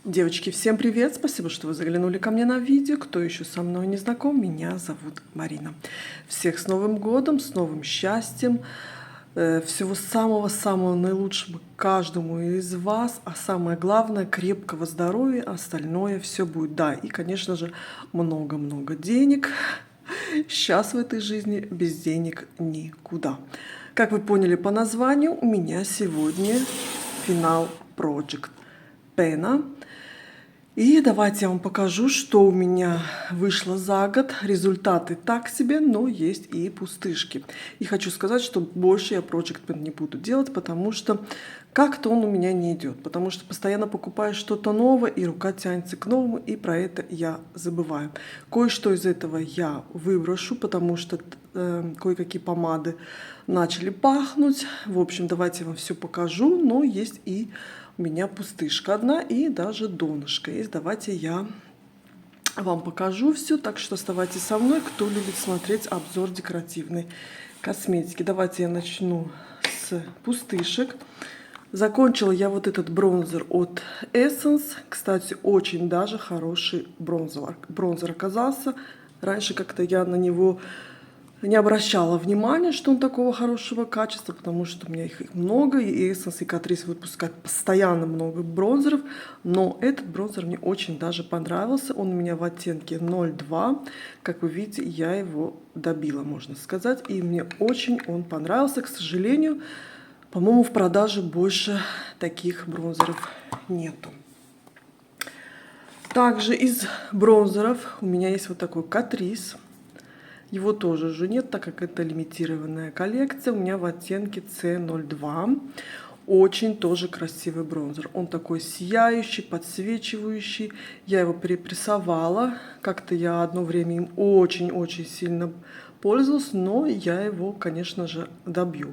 Девочки, всем привет! Спасибо, что вы заглянули ко мне на видео. Кто еще со мной не знаком, меня зовут Марина. Всех с Новым годом, с новым счастьем. Всего самого-самого наилучшего каждому из вас. А самое главное, крепкого здоровья. Остальное все будет. Да, и, конечно же, много-много денег. Сейчас в этой жизни без денег никуда. Как вы поняли по названию, у меня сегодня финал Project Pena. И давайте я вам покажу, что у меня вышло за год. Результаты так себе, но есть и пустышки. И хочу сказать, что больше я Project Pen не буду делать, потому что как-то он у меня не идет. Потому что постоянно покупаю что-то новое, и рука тянется к новому, и про это я забываю. Кое-что из этого я выброшу, потому что кое-какие помады начали пахнуть. В общем, давайте я вам все покажу, но есть и у меня пустышка одна и даже донышко есть. Давайте я вам покажу все. Так что оставайтесь со мной, кто любит смотреть обзор декоративной косметики. Давайте я начну с пустышек. Закончила я вот этот бронзер от Essence. Кстати, очень даже хороший бронзер оказался. Раньше как-то я на него не обращала внимания, что он такого хорошего качества, потому что у меня их много, и Essence, и Catrice выпускают постоянно много бронзеров, но этот бронзер мне очень даже понравился. Он у меня в оттенке 02, как вы видите, я его добила, можно сказать, и мне очень он понравился. К сожалению, по-моему, в продаже больше таких бронзеров нету. Также из бронзеров у меня есть вот такой Catrice. Его тоже уже нет, так как это лимитированная коллекция. У меня в оттенке C02. Очень тоже красивый бронзер. Он такой сияющий, подсвечивающий. Я его перепрессовала. Как-то я одно время им очень-очень сильно пользовалась, но я его, конечно же, добью.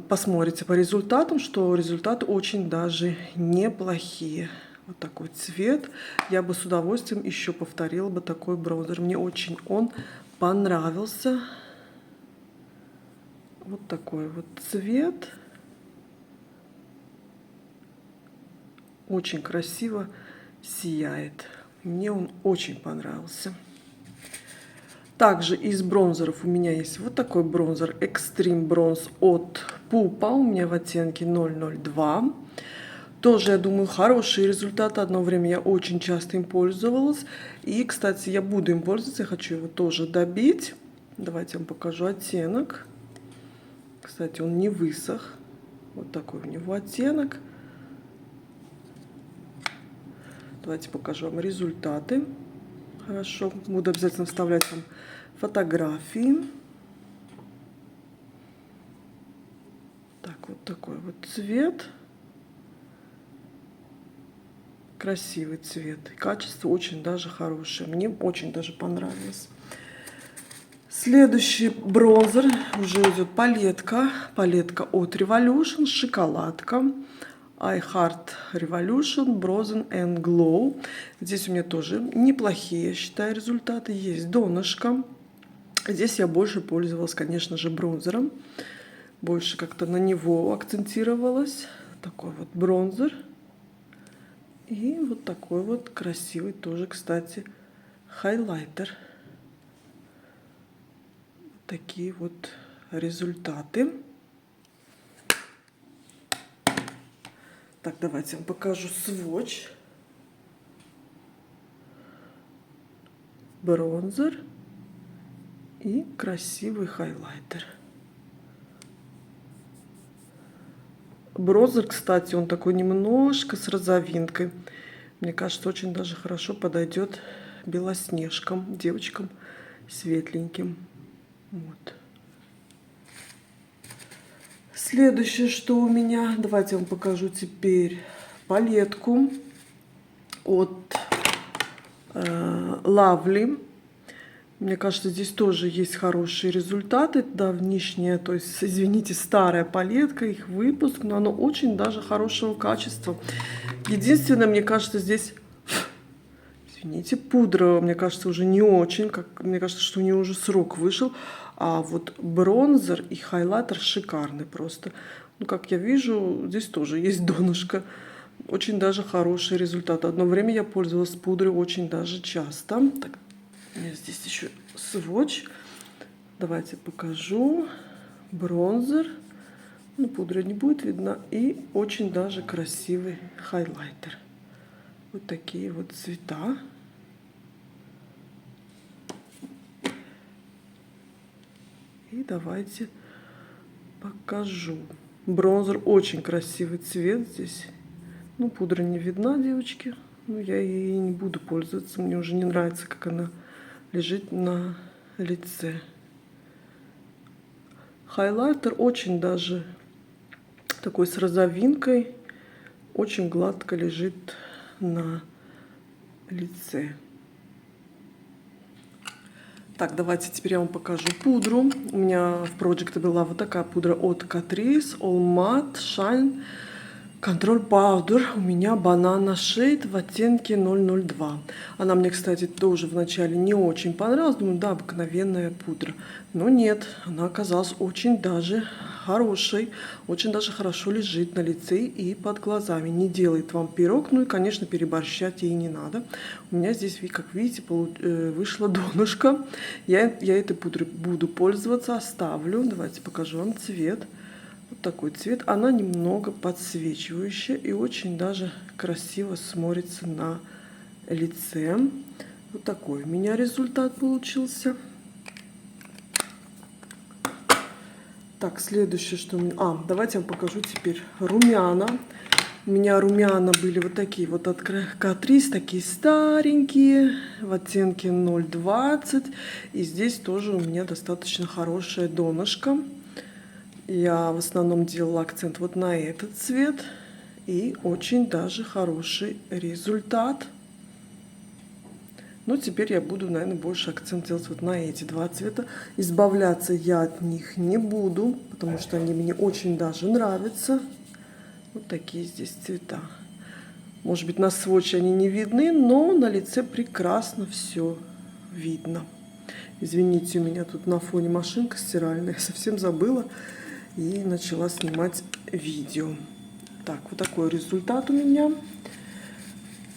Посмотрите по результатам, что результаты очень даже неплохие. Вот такой цвет. Я бы с удовольствием еще повторила бы такой бронзер. Мне очень он понравился. Вот такой вот цвет. Очень красиво сияет. Мне он очень понравился. Также из бронзеров у меня есть вот такой бронзер Extreme Bronze от Pupa. У меня в оттенке 002. Тоже, я думаю, хорошие результаты. Одно время я очень часто им пользовалась. И, кстати, я буду им пользоваться. Я хочу его тоже добить. Давайте я вам покажу оттенок. Кстати, он не высох. Вот такой у него оттенок. Давайте покажу вам результаты. Хорошо. Буду обязательно вставлять вам фотографии. Так, вот такой вот цвет. Красивый цвет. Качество очень даже хорошее. Мне очень даже понравилось. Следующий бронзер. Уже идет палетка. Палетка от Revolution. Шоколадка. I Heart Revolution Bronze and Glow. Здесь у меня тоже неплохие, я считаю, результаты. Есть донышко. Здесь я больше пользовалась, конечно же, бронзером. Больше как-то на него акцентировалась. Такой вот бронзер. И вот такой вот красивый тоже, кстати, хайлайтер. Такие вот результаты. Так, давайте я вам покажу свотч. Бронзер и красивый хайлайтер. Бронзер, кстати, он такой немножко с розовинкой. Мне кажется, очень даже хорошо подойдет белоснежкам, девочкам светленьким. Вот. Следующее, что у меня, давайте я вам покажу теперь палетку от Lovely. Мне кажется, здесь тоже есть хорошие результаты. Давнишняя, то есть, извините, старая палетка, их выпуск, но она очень даже хорошего качества. Единственное, мне кажется, здесь, извините, пудра, мне кажется, уже не очень. Мне кажется, что у нее уже срок вышел. А вот бронзер и хайлайтер шикарный просто. Ну, как я вижу, здесь тоже есть донышко. очень даже хороший результат. Одно время я пользовалась пудрой очень даже часто. Так, у меня здесь еще сводч. Давайте покажу. Бронзер. Ну, пудра не будет видна. И очень даже красивый хайлайтер. Вот такие вот цвета. И давайте покажу. Бронзер очень красивый цвет здесь. Ну, пудра не видна, девочки. Но я ей не буду пользоваться. Мне уже не нравится, как она лежит на лице. Хайлайтер очень даже такой с розовинкой. Очень гладко лежит на лице. Так, давайте теперь я вам покажу пудру. У меня в проекте была вот такая пудра от Catrice All Matte Shine Control Powder. У меня Banana Shade в оттенке 002. Она мне, кстати, тоже вначале не очень понравилась. Думаю, да, обыкновенная пудра. Но нет, она оказалась очень даже хорошей. Очень даже хорошо лежит на лице и под глазами. Не делает вам пирог. Ну и, конечно, переборщать ей не надо. У меня здесь, как видите, вышло донышко. Я этой пудрой буду пользоваться. Оставлю. Давайте покажу вам цвет. Вот такой цвет. Она немного подсвечивающая и очень даже красиво смотрится на лице. Вот такой у меня результат получился. Так, следующее, что у меня... давайте я вам покажу теперь румяна. У меня румяна были вот такие вот от Catrice, такие старенькие, в оттенке 020. И здесь тоже у меня достаточно хорошее донышко. Я в основном делала акцент вот на этот цвет. И очень даже хороший результат. Но теперь я буду, наверное, больше акцент делать вот на эти два цвета. Избавляться я от них не буду, потому что они мне очень даже нравятся. Вот такие здесь цвета. Может быть, на сводче они не видны, но на лице прекрасно все видно. Извините, у меня тут на фоне машинка стиральная. Я совсем забыла и начала снимать видео. Так, вот такой результат у меня.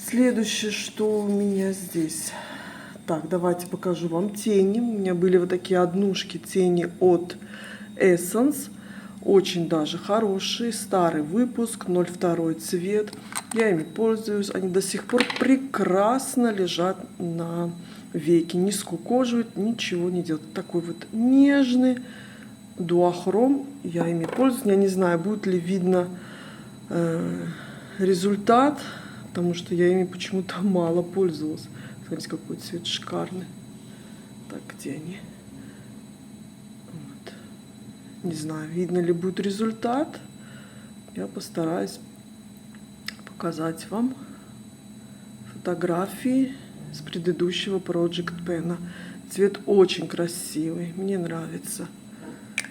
Следующее, что у меня здесь. Так, давайте покажу вам тени. У меня были вот такие однушки тени от Essence. Очень даже хорошие. Старый выпуск, 02 цвет. Я ими пользуюсь. Они до сих пор прекрасно лежат на веки. Не скукоживают, ничего не делают. Такой вот нежный дуахром. Я ими пользуюсь. Я не знаю, будет ли видно результат, потому что я ими почему-то мало пользовалась. Смотрите, какой цвет шикарный. Так, где они? Вот. Не знаю, видно ли будет результат. Я постараюсь показать вам фотографии с предыдущего Project Pen. Цвет очень красивый, мне нравится.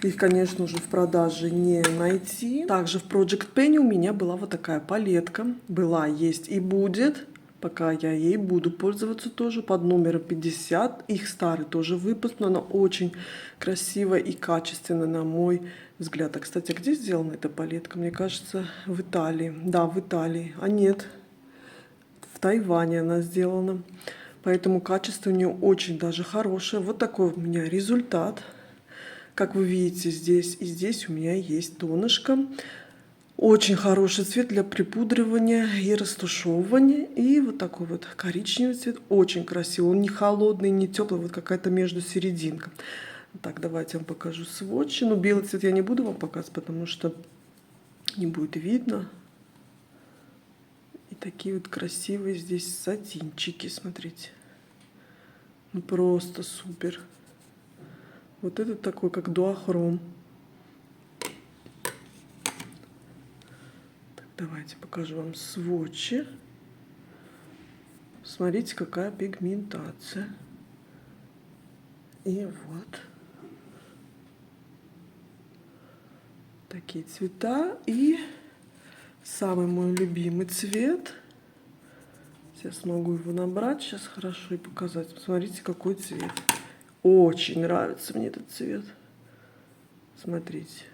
Их, конечно, уже в продаже не найти. Также в Project Pen у меня была вот такая палетка. Была, есть и будет. Пока я ей буду пользоваться тоже под номером 50. Их старый тоже выпуск, но она очень красивая и качественная, на мой взгляд. А, кстати, где сделана эта палетка? Мне кажется, в Италии. Да, в Италии. А нет, в Тайване она сделана. Поэтому качество у нее очень даже хорошее. Вот такой у меня результат. Как вы видите, здесь и здесь у меня есть донышко. Очень хороший цвет для припудривания и растушевывания. И вот такой вот коричневый цвет. Очень красивый. Он не холодный, не теплый. Вот какая-то между серединка. Так, давайте я вам покажу сводчи. Но белый цвет я не буду вам показывать, потому что не будет видно. И такие вот красивые здесь сатинчики. Смотрите. Ну просто супер. Вот этот такой, как дуахром. Так, давайте покажу вам сводчи. Смотрите, какая пигментация. И вот. Такие цвета. И самый мой любимый цвет. Сейчас могу его набрать. Сейчас хорошо и показать. Посмотрите, какой цвет. Очень нравится мне этот цвет. Смотрите.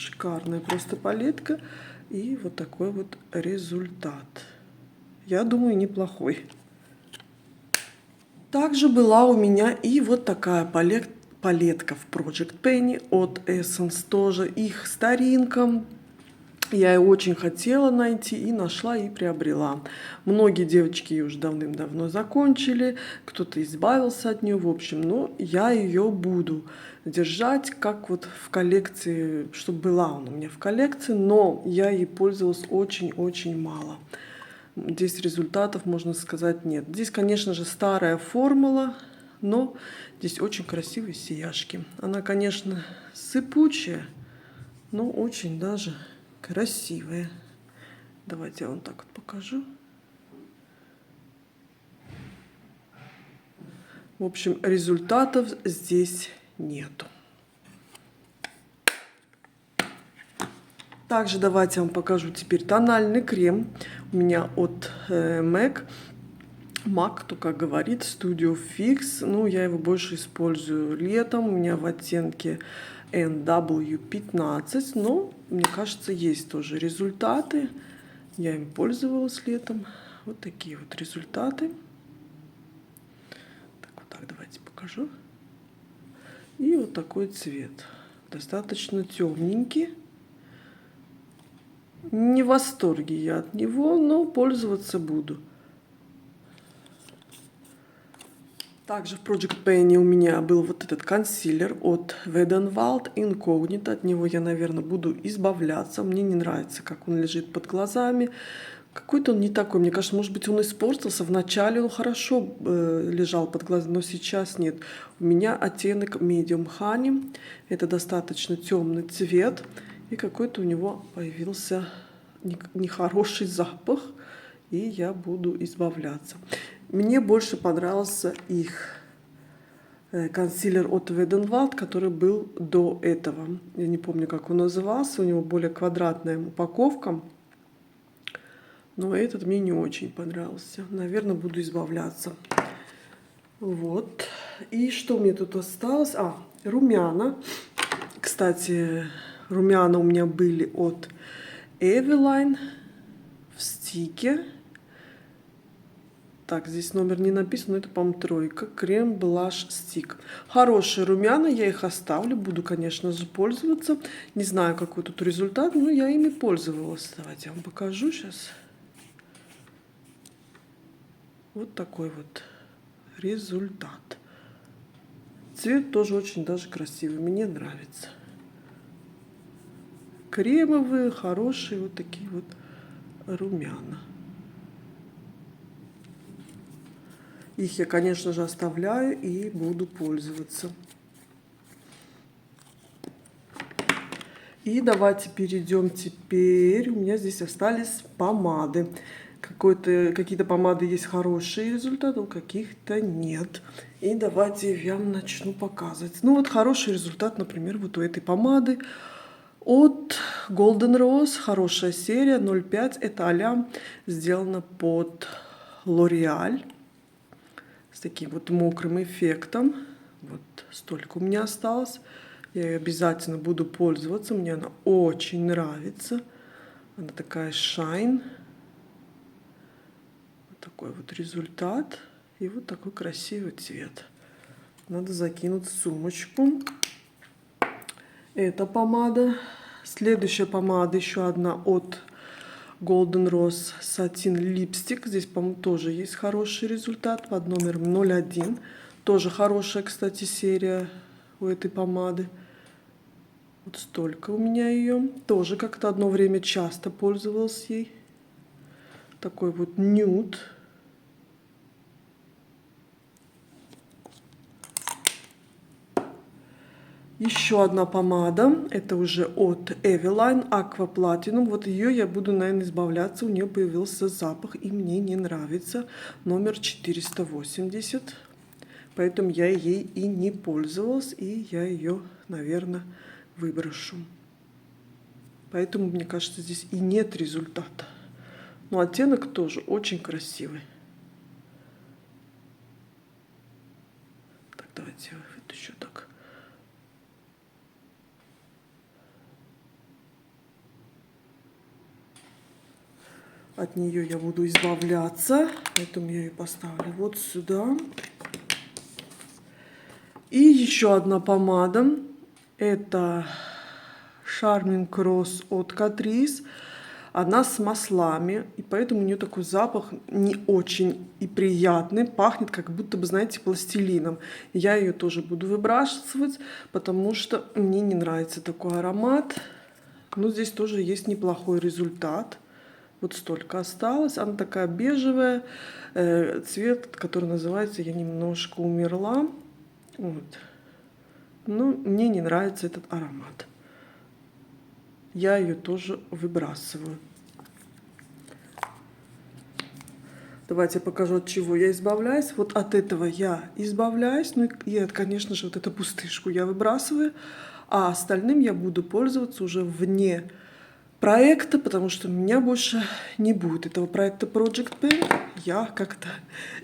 шикарная просто палетка. И вот такой вот результат. Я думаю, неплохой. Также была у меня и вот такая палетка в Project Penny от Essence. Тоже их старинка. Я ее очень хотела найти и нашла, и приобрела. Многие девочки ее уже давным-давно закончили, кто-то избавился от нее, в общем. Но я ее буду держать как вот в коллекции, чтобы была она у меня в коллекции, но я ей пользовалась очень-очень мало. Здесь результатов, можно сказать, нет. Здесь, конечно же, старая формула, но здесь очень красивые сияшки. Она, конечно, сыпучая, но очень даже красивая. Давайте я вам так вот покажу. В общем, результатов здесь нету. Также давайте я вам покажу теперь тональный крем. У меня от MAC. MAC, кто как говорит, Studio Fix. Ну, я его больше использую летом. У меня в оттенке NW15. Но, мне кажется, есть тоже результаты. Я им пользовалась летом. Вот такие вот результаты. Так, вот так давайте покажу. И вот такой цвет. Достаточно темненький. Не в восторге я от него, но пользоваться буду. Также в Project Penny у меня был вот этот консилер от Wet n Wild Incognito. От него я, наверное, буду избавляться. Мне не нравится, как он лежит под глазами. Какой-то он не такой. Мне кажется, может быть, он испортился. Вначале он хорошо лежал под глазами, но сейчас нет. У меня оттенок Medium Honey. Это достаточно темный цвет. И какой-то у него появился нехороший запах. И я буду избавляться. Мне больше понравился их консилер от Wet n Wild, который был до этого. Я не помню, как он назывался. У него более квадратная упаковка. Но этот мне не очень понравился. Наверное, буду избавляться. Вот. И что мне тут осталось? Румяна. Кстати, румяна у меня были от Eveline в стике. Так, здесь номер не написан, но это, по-моему, 3. Крем Блаш Стик. Хорошие румяна, я их оставлю. Буду, конечно же, пользоваться. Не знаю, какой тут результат, но я ими пользовалась. Давайте я вам покажу сейчас. Вот такой вот результат. Цвет тоже очень даже красивый. Мне нравится. Кремовые, хорошие вот такие вот румяна. Их я, конечно же, оставляю и буду пользоваться. И давайте перейдем теперь. У меня здесь остались помады. Какие-то помады есть хорошие результаты, у каких-то нет. И давайте я вам начну показывать. Ну вот хороший результат, например, вот у этой помады от Golden Rose. Хорошая серия 0,5. Это а-ля сделано под L'Oreal. С таким вот мокрым эффектом. Вот столько у меня осталось. Я ее обязательно буду пользоваться. Мне она очень нравится. Она такая shine. Вот такой вот результат. И вот такой красивый цвет. Надо закинуть в сумочку. Эта помада. Следующая помада еще одна от Golden Rose Satin Lipstick. Здесь, по-моему, тоже есть хороший результат под номером 01. Тоже хорошая, кстати, серия у этой помады. Вот столько у меня ее. Тоже как-то одно время часто пользовалась ей. Такой вот нюд. Еще одна помада. Это уже от Eveline Aqua Platinum. Вот ее я буду, наверное, избавляться. У нее появился запах, и мне не нравится. Номер 480. Поэтому я ей и не пользовалась. И я ее, наверное, выброшу. Поэтому, мне кажется, здесь и нет результата. Но оттенок тоже очень красивый. Так, давайте я вытащу так. От нее я буду избавляться, поэтому я ее поставлю вот сюда. И еще одна помада. Это Charming Rose от Catrice. Она с маслами, и поэтому у нее такой запах не очень и приятный. Пахнет как будто бы, знаете, пластилином. Я ее тоже буду выбрасывать, потому что мне не нравится такой аромат. Но здесь тоже есть неплохой результат. Вот столько осталось. Она такая бежевая. Цвет, который называется «Я немножко умерла». Вот. Но мне не нравится этот аромат. Я ее тоже выбрасываю. Давайте я покажу, от чего я избавляюсь. Вот от этого я избавляюсь. Ну и, конечно же, вот эту пустышку я выбрасываю. А остальным я буду пользоваться уже вне проекта, потому что у меня больше не будет этого проекта Project Pen. Я как-то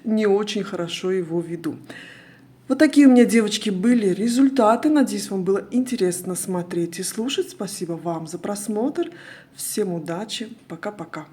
не очень хорошо его веду. Вот такие у меня, девочки, были результаты. Надеюсь, вам было интересно смотреть и слушать. Спасибо вам за просмотр. Всем удачи. Пока-пока.